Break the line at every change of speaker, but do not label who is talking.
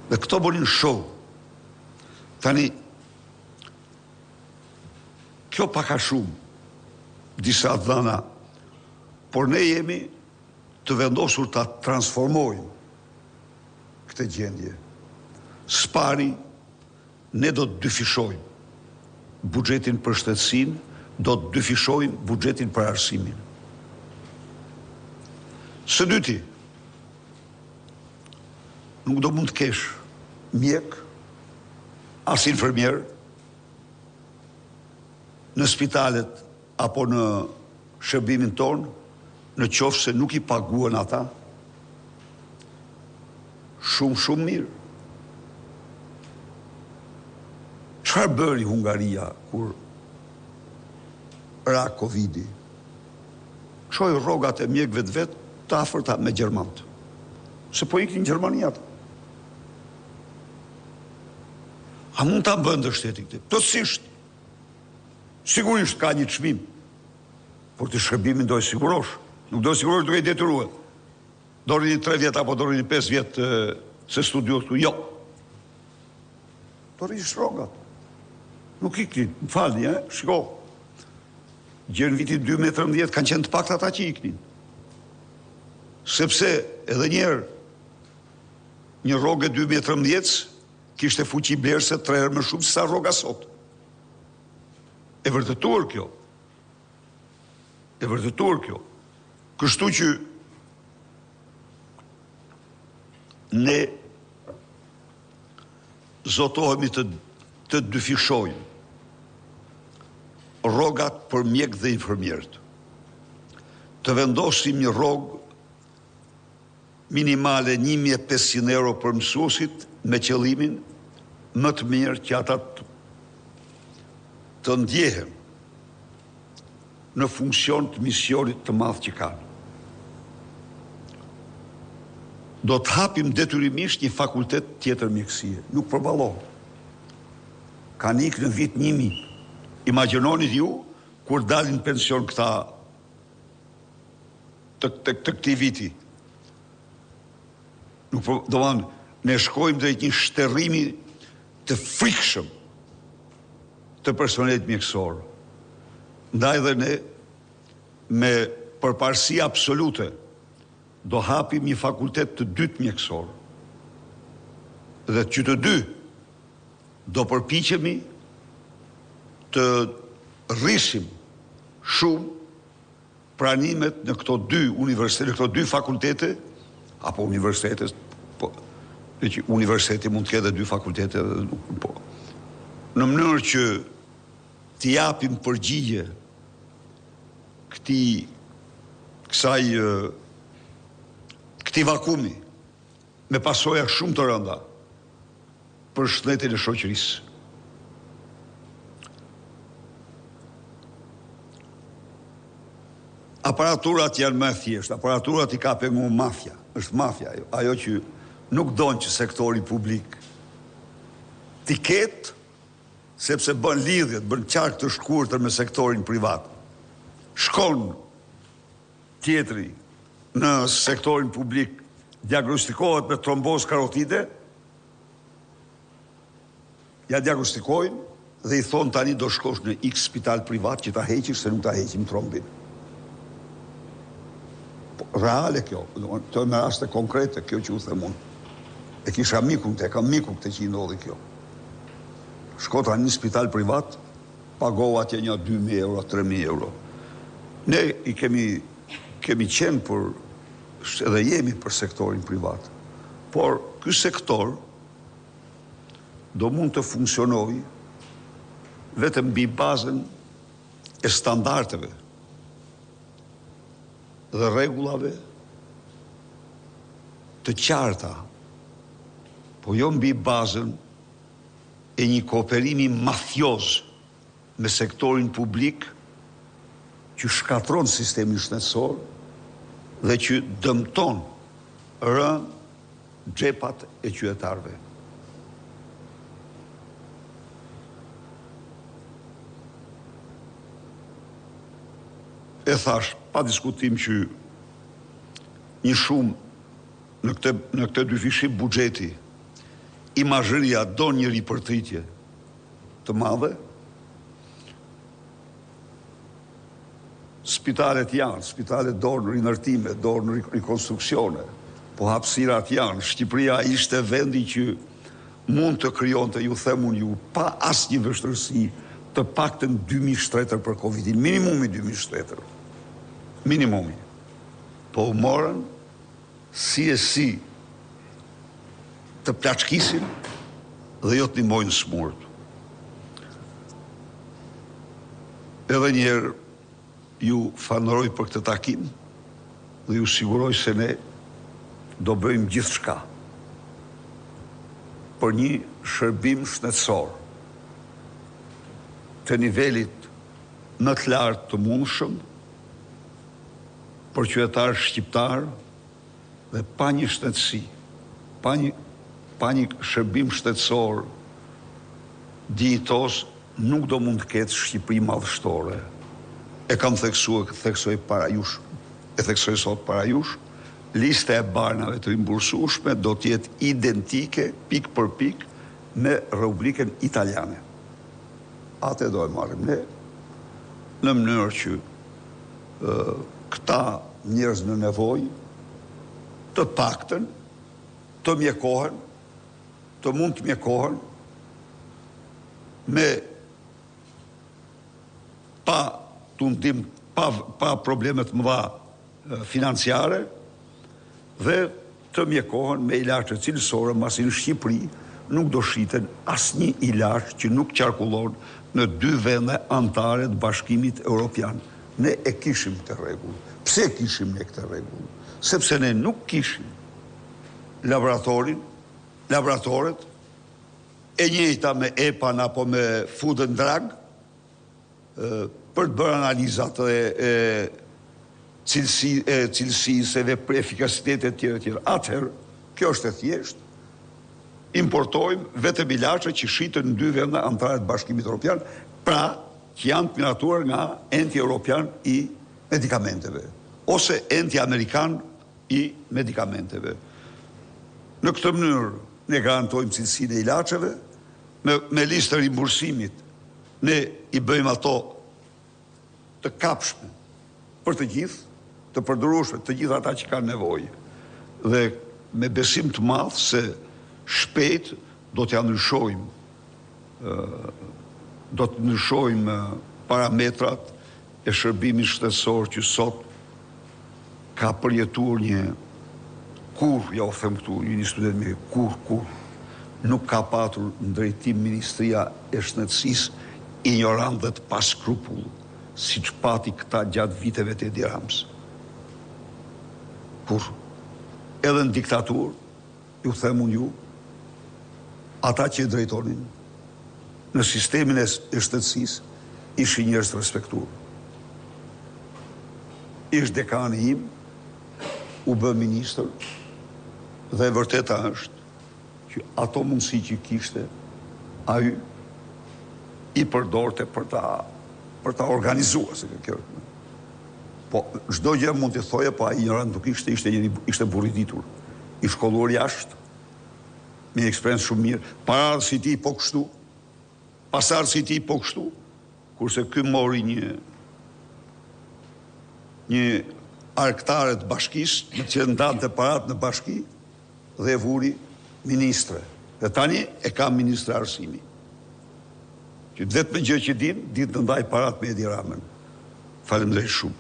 Dhe këto bënin show. Tani, kjo paka shumë, disa dhëna, por ne jemi të vendosur ta transformojmë këtë gjendje. Spari, ne do të dyfishojmë buxhetin për shtetësinë, do të dyfishojmë buxhetin për arsimin. Së dyti, nuk do mund të kesh mjek, as infermier, në spitalet apo në shërbimin tonë, në qoftë se nuk i paguën ata, shumë mirë. Çfarë bëri Hungaria kur ra Covidi? Çoi rrogat e mjekëve të vet të afërta me gjermanët. Se po iknin në Gjermani ata. A mund ta bëndë shteti këtë? Plotësisht. Sigurisht ka një çmim. Por të shërbimin do e sigurosh. Nuk do e sigurosh duke i detyruar. Do rini 3 vjet apo do rini 5 vjet se studios këtu. Jo. Do rini rrogat. Nuk iknin, më falni, shiko. Gjë në vitin 2013 kanë qenë të pakta ata që iknin. Sepse edhe njerë një rrogë 2013 kishte fuqi blerëse 3 herë më shumë se sa rroga sot. E vërtetuar kjo. Kështu që ne zotohemi të dyfishojmë rrogat për mjek dhe infermierët. Të vendosim një rrogë minimale 1.500 euro për mësuesit me qëllimin më të mirë që ata të ndjehen në funksion të misionit të madh që kanë. Do të hapim detyrimisht një fakultet tjetër mjekësie. Nuk përballohet. Kanë ikë në vit 1000. Imagjinoni ju kur dalin pension këta të këtij viti. Nuk ne shkojmë drejt një shterrimi të frikshëm të personelit mjekësor. Ndaj dhe ne me përparësi absolute do hapim një fakultet të dytë mjekësor. Dhe që të dy do përpiqemi të rrisim shumë pranimet në këto dy universitete, në këto dy fakultete, apo universitetet, po, universiteti mund të ketë 2 fakultete, po, në mënyrë që t'i japim përgjigje këtij vakumi me pasoja shumë të rënda për shëndetin e shoqërisë. Aparaturat janë më thjesht, aparaturat i ka penguar mafja, është mafja, ajo që nuk don që sektori publik t'i ketë, sepse bën lidhjet, bën qark të shkurtër me sektorin privat. Shkon tjetri në sektorin publik, diagnostikohet me trombozë karotide, ja diagnostikojnë dhe i thonë tani do shkosh në X spital privat që ta heqish se nuk ta heqim trombin. Reale kjo, të me raste konkrete, kjo që u them unë. E kisha mikun, e kam miku këtë që i ndodhi kjo. Shkota një spital privat, pagova atje një 2.000 euro, 3.000 euro. Ne i kemi qenë për, edhe jemi për sektorin privat. Por, ky sektor do mund të funksionojë vetëm mbi bazën e standardeve dhe rregullave të qarta, po jo mbi bazën e një kooperimi mafioz me sektorin publik që shkatron sistemin shëndetësor dhe që dëmton rënë xhepat e qytetarëve. E thash, pa diskutim që një shumë në këtë dyfishim buxheti imazhëria do një ripërtritje të madhe. Spitalet janë, spitalet dorë në rinërtime, dorë në rekonstruksione, po hapësirat janë. Shqipëria ishte vendi që mund të krijonte, ju them unë ju, pa asnjë vështirësi, të paktën 2000 shtretër për Covidin, minimumi 2000 shtretër. Minimumi. Po u morën si të plaçkisin dhe jo të ndihmojnë smurt. Edhe njerë ju fanoroj për këtë takim dhe ju siguroj se ne do bëjmë gjithçka për një shërbim shëndetësor të nivelit më të lartë të mundshëm për qytetarë shqiptar dhe pa një shëndetësi, pa një shërbim shëndetësor dijitos nuk do mund të ketë Shqipëri madhështore. E kam theksoj para jush, e theksoj sot para jush, lista e barnave të rimbursueshme do të jetë identike pik për pik me rubrikën italiane. Atë do e marrim ne në mënyrë që këta njerëz në nevojë të paktën të mjekohen, të mund të mjekohen me pa problemet mëdha financiare dhe të mjekohen me ilaçe cilësore, masi në Shqipëri nuk do shiten asnjë ilaç që nuk qarkullon në 2 vende anëtare të Bashkimit Evropian. Ne e kishim këtë rregull. Pse kishim ne këtë rregull? Sepse ne nuk kishim laboratoret e njëjta me EPA-n apo me Food and Drug për të bërë analizat e cilësisë dhe për efikasitetet tjera. Atëherë, kjo është e thjeshtë. Importojmë vetëm ilaçe që shiten në 2 vende anëtare të Bashkimit Evropian, pra që janë të miratuar nga enti evropian i medikamenteve ose enti amerikan i medikamenteve. Në këtë mënyrë ne garantojmë cilësinë e ilaçeve, me listë të rimbursimit ne i bëjmë ato të kapshme për të gjithë, të përdorueshme të gjithë ata që kanë nevojë. Dhe me besim të madh se shpejt do t'ja ndryshojmë parametrat e shërbimit shtetësor që sot ka përjetuar ja u them këtu, një student me kur nuk ka patur në drejtim Ministria e Shëndetësisë ignorant dhe të pa skrupull, siç pati këta gjatë viteve të Edi Ramës. Kur edhe në diktaturë, ju them unë ju, ata që e drejtonin në sistemin e shtetësisë ishin njerëz të respektuar. Ish dekani im, u bë ministër, dhe vërteta është që ato mundësi që kishte, ai i përdorte për ta organizuar, se kjo. Po, çdo gjë mund të thoje, po ai ignorant nuk ishte burr i ditur, i shkolluar jashtë, me një eksperiencë shumë mirë, paraardhës i tij po kështu, pasardhës i tij po kështu, kurse ky mori një arktare të bashkisë, që ndante parat në bashki, dhe e vuri ministre. Dhe tani e ka ministre arsimi. Që vetëm gjë që ditë të ndaj parat me Edi Ramën. Faleminderit shumë.